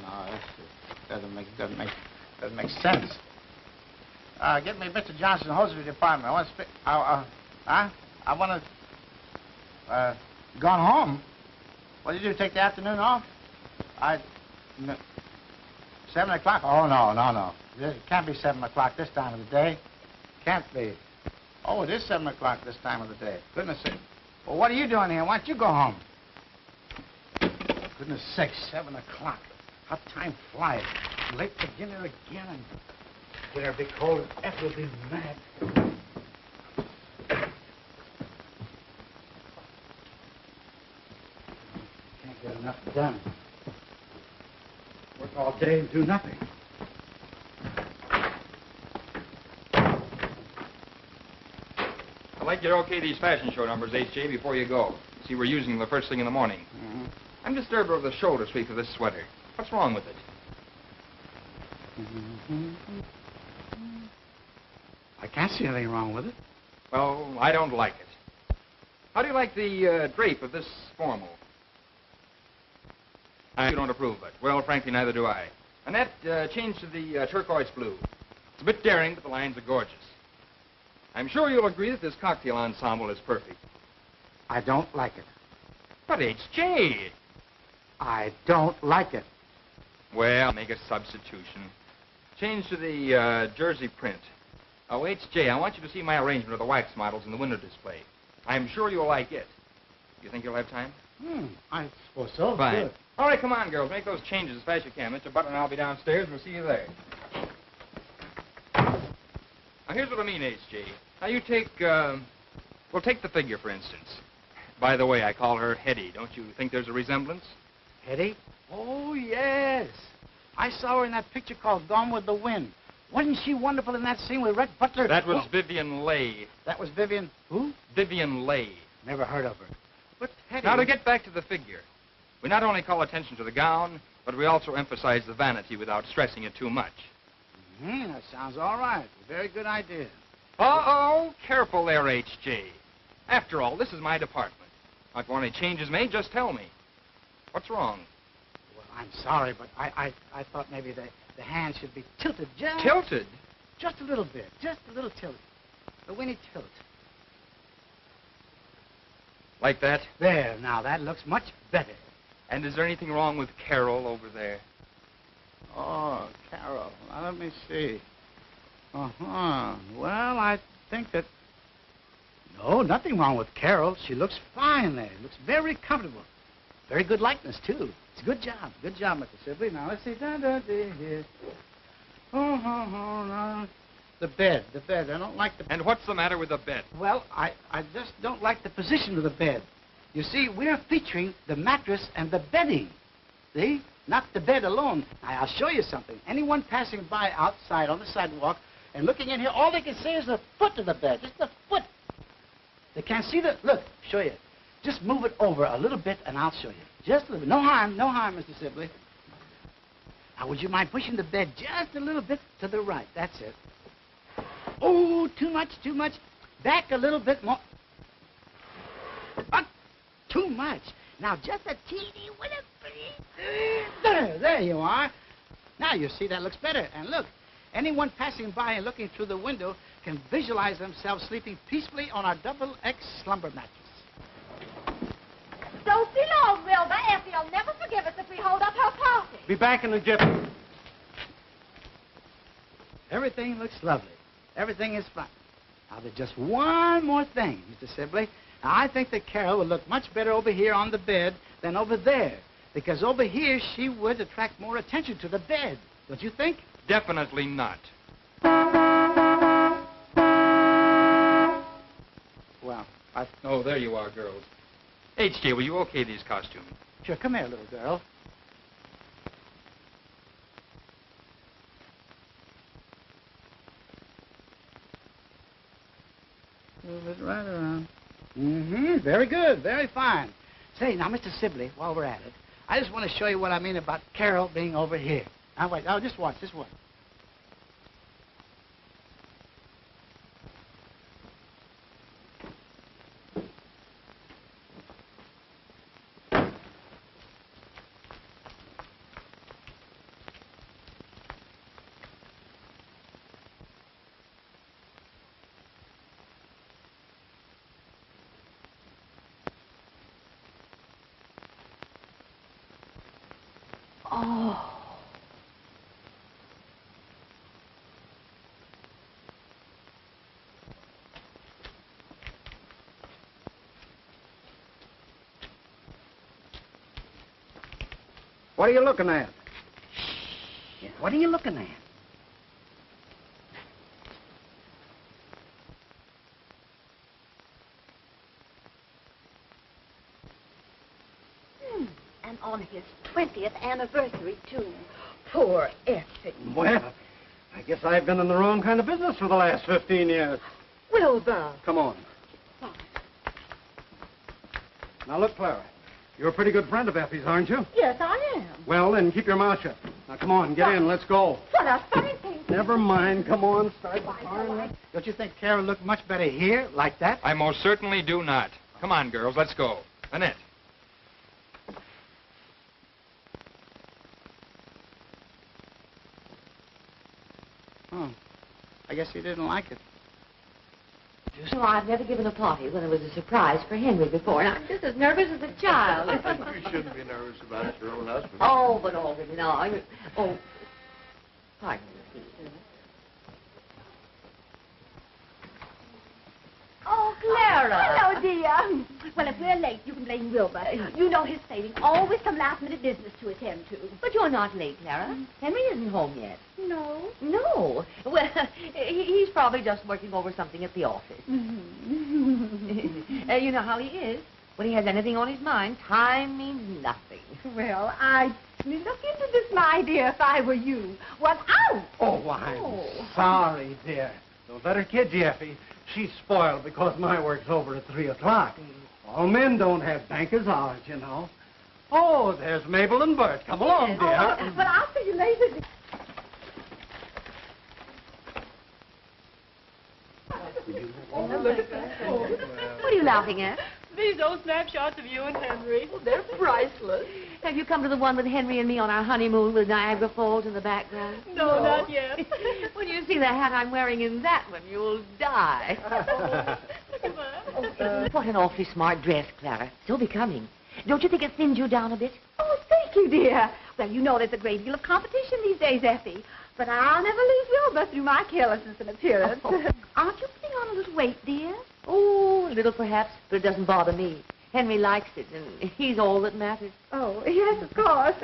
no, doesn't make sense. Get me Mr. Johnson's hosiery department. I want to speak. I want to. Gone home. What did you do? Take the afternoon off? No, 7 o'clock? Oh no. It can't be 7 o'clock this time of the day. Can't be. Oh, it is 7 o'clock this time of the day. Goodness sake. Well, what are you doing here? Why don't you go home? Goodness sake, 7 o'clock. How time flies. Late for dinner again, and there'll be cold. F will be mad. Can't get enough done. Work all day and do nothing. I'd like you to okay these fashion show numbers, H.J., before you go. See, we're using them the first thing in the morning. Mm-hmm. I'm disturbed over the shoulder sweep of this sweater. What's wrong with it? I can't see anything wrong with it. Well, I don't like it. How do you like the drape of this formal? You don't approve of it. Well, frankly, neither do I. And that change to the turquoise blue. It's a bit daring, but the lines are gorgeous. I'm sure you'll agree that this cocktail ensemble is perfect. I don't like it. But H.J. I don't like it. Well, make a substitution. Change to the jersey print. Oh, H.J., I want you to see my arrangement of the wax models in the window display. I'm sure you'll like it. You think you'll have time? I suppose so. Fine. Good. All right, come on, girls. Make those changes as fast as you can. Mr. Butler and I'll be downstairs. We'll see you there. Now, here's what I mean, H.J. Now, you take, well, take the figure, for instance. By the way, I call her Hetty. Don't you think there's a resemblance? Hetty? Oh, yes. I saw her in that picture called Gone with the Wind. Wasn't she wonderful in that scene with Rhett Butler? That was Vivian Leigh. That was Vivian who? Vivian Leigh. Never heard of her. But Hetty... Now, to get back to the figure, we not only call attention to the gown, but we also emphasize the vanity without stressing it too much. That sounds all right. Very good idea. Uh-oh, careful there, H.J. After all, this is my department. If you want any changes made, just tell me. What's wrong? Well, I'm sorry, but I thought maybe the hand should be tilted just... Tilted? Just a little bit. Just a little tilt. The Winnie tilt. Like that? There, now, that looks much better. And is there anything wrong with Carol over there? Oh, Carol. Now, let me see. Uh-huh. Well, I think that... No, nothing wrong with Carol. She looks fine there. Looks very comfortable. Very good likeness, too. It's a good job. Good job, Mr. Sibley. Now, let's see. Here. The bed. I don't like the... And what's the matter with the bed? Well, I just don't like the position of the bed. You see, we're featuring the mattress and the bedding. See? Not the bed alone. Now, I'll show you something. Anyone passing by outside on the sidewalk and looking in here, all they can see is the foot of the bed. Just the foot. They can't see the... Look, show you. Just move it over a little bit, and I'll show you. Just a little bit. No harm, Mr. Sibley. Now, would you mind pushing the bed just a little bit to the right? That's it. Oh, too much. Back a little bit more. Too much. Now, just a teeny little... There you are. Now, you see, that looks better. And look, anyone passing by and looking through the window can visualize themselves sleeping peacefully on our double-X slumber mattress. Don't be long, Wilbur. Effie'll never forgive us if we hold up her party. Be back in a jiffy. Everything looks lovely. Everything is fine. Now, there's just one more thing, Mr. Sibley. Now, I think that Carol would look much better over here on the bed than over there. Because over here, she would attract more attention to the bed. Don't you think? Definitely not. Well, Oh, there you are, girls. H.J., will you okay these costumes? Sure, come here, little girl. Move it right around. Very good. Very fine. Say, now, Mr. Sibley, while we're at it, I just want to show you what I mean about Carol being over here. Now, wait. Oh, just watch. Just watch. Oh. What are you looking at? Yeah, what are you looking at? And on his 20th anniversary, too. Poor Effie. Well, I guess I've been in the wrong kind of business for the last 15 years. Wilbur. Come on. Now, look, Clara. You're a pretty good friend of Effie's, aren't you? Yes, I am. Well, then, keep your mouth shut. Now, come on, get in. Let's go. What a funny thing. Never mind. Come on, start the car. Don't you think Clara looked much better here, like that? I most certainly do not. Come on, girls, let's go. Annette. Oh, I guess you didn't like it. You know, I've never given a party when it was a surprise for Henry before, and I'm just as nervous as a child. You shouldn't be nervous about your own husband. Oh, but already now. Oh, pardon me, please. Oh, Clara. Hello, dear. Well, if we're late, you can blame Wilbur. You know his saving always some last-minute business to attend to. But you're not late, Clara. Henry isn't home yet. No. No. Well, he's probably just working over something at the office. Mm-hmm. You know how he is. When he has anything on his mind, time means nothing. Well, I'd look into this, my dear, if I were you. What out? Oh, I'm sorry, dear. Don't let her kid you, Effie. She's spoiled because my work's over at 3 o'clock. All men don't have bankers' hours, you know. Oh, there's Mabel and Bert. Come along, dear. Oh, but I'll see you later. What are you laughing at? These old snapshots of you and Henry. They're priceless. Have you come to the one with Henry and me on our honeymoon with Niagara Falls in the background? No, not yet. When you see the hat I'm wearing in that one, you'll die. Look at that. What an awfully smart dress, Clara. So becoming. Don't you think it thins you down a bit? Oh, thank you, dear. Well, you know there's a great deal of competition these days, Effie. But I'll never leave Wilbur through my carelessness in appearance. Aren't you putting on a little weight, dear? Oh, a little perhaps, but it doesn't bother me. Henry likes it, and he's all that matters. Oh, yes, of course.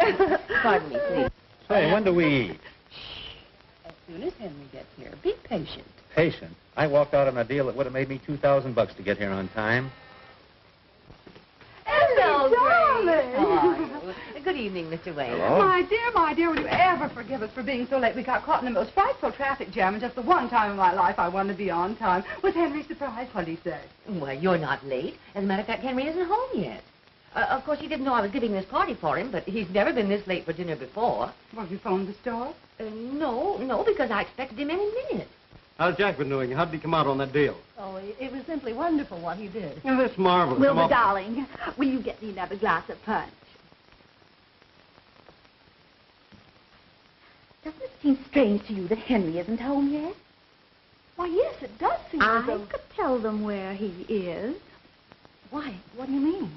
Pardon me, please. Say, when do we eat? As soon as Henry gets here, be patient. Patient. I walked out on a deal that would have made me $2,000 to get here on time. Hello, Grace. How are darling. you? Good evening, Mr. Wayne. Hello? My dear, will you ever forgive us for being so late? We got caught in the most frightful traffic jam, and just the one time in my life I wanted to be on time. Was Henry surprised? What did he say? Well, you're not late. As a matter of fact, Henry isn't home yet. Of course, he didn't know I was giving this party for him, but he's never been this late for dinner before. Well, you phoned the store? No, because I expected him any minute. How's Jack been doing? How did he come out on that deal? Oh, it was simply wonderful what he did. Yeah, that's marvelous. Wilbur, Come on. darling, will you get me another glass of punch? Doesn't it seem strange to you that Henry isn't home yet? Why, yes, it does seem as I though... could tell them where he is. Why, what do you mean?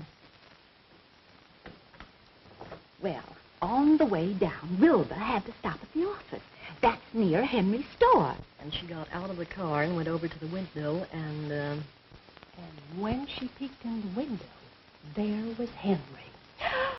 Well, on the way down, Wilbur had to stop at the office. That's near Henry's store. And she got out of the car and went over to the window, and when she peeked in the window, there was Henry.